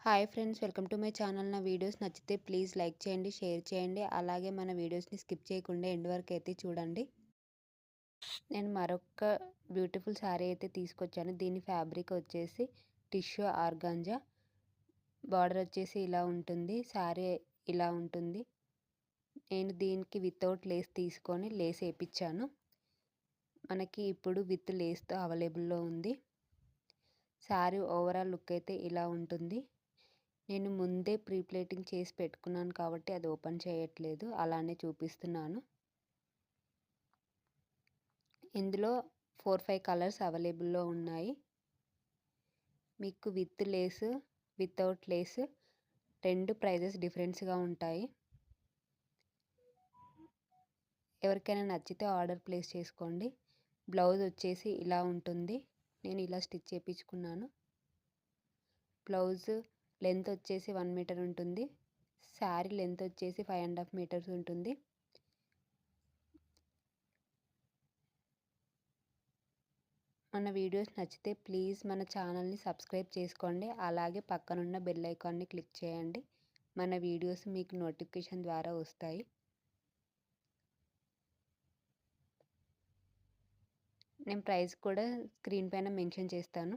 Hi friends, welcome to my channel. నా videos నచ్చితే please like చేయండి, షేర్ చేయండి. అలాగే మన వీడియోస్ని స్కిప్ చేయకుండా ఎండ్ వరకు అయితే చూడండి. నేను మరొక బ్యూటిఫుల్ శారీ అయితే తీసుకొచ్చాను. దీని ఫ్యాబ్రిక్ వచ్చేసి టిష్యూ ఆర్గాంజా. బార్డర్ వచ్చేసి ఇలా ఉంటుంది, శారీ ఇలా ఉంటుంది. నేను దీనికి వితౌట్ లేస్ తీసుకొని లేస్ వేయించాను. మనకి ఇప్పుడు విత్ లేస్తో అవైలబుల్లో ఉంది. శారీ ఓవరాల్ లుక్ అయితే ఇలా ఉంటుంది. నేను ముందే ప్రీ ప్లేటింగ్ చేసి పెట్టుకున్నాను కాబట్టి అది ఓపెన్ చేయట్లేదు, అలానే చూపిస్తున్నాను. ఇందులో 4-5 కలర్స్ అవైలబుల్లో ఉన్నాయి. మీకు విత్ లేస్, వితౌట్ లేస్ రెండు ప్రైజెస్ డిఫరెన్స్గా ఉంటాయి. ఎవరికైనా నచ్చితే ఆర్డర్ ప్లేస్ చేసుకోండి. బ్లౌజ్ వచ్చేసి ఇలా ఉంటుంది. నేను ఇలా స్టిచ్ చేయించుకున్నాను. బ్లౌజ్ లెంత్ వచ్చేసి 1 మీటర్ ఉంటుంది. శారీ లెంత్ వచ్చేసి 5.5 మీటర్స్ ఉంటుంది. మన వీడియోస్ నచ్చితే ప్లీజ్ మన ఛానల్ని సబ్స్క్రైబ్ చేసుకోండి. అలాగే పక్కనున్న బెల్ ఐకాన్ని క్లిక్ చేయండి. మన వీడియోస్ మీకు నోటిఫికేషన్ ద్వారా వస్తాయి. నేను ప్రైస్ కూడా స్క్రీన్ పైన మెన్షన్ చేస్తాను.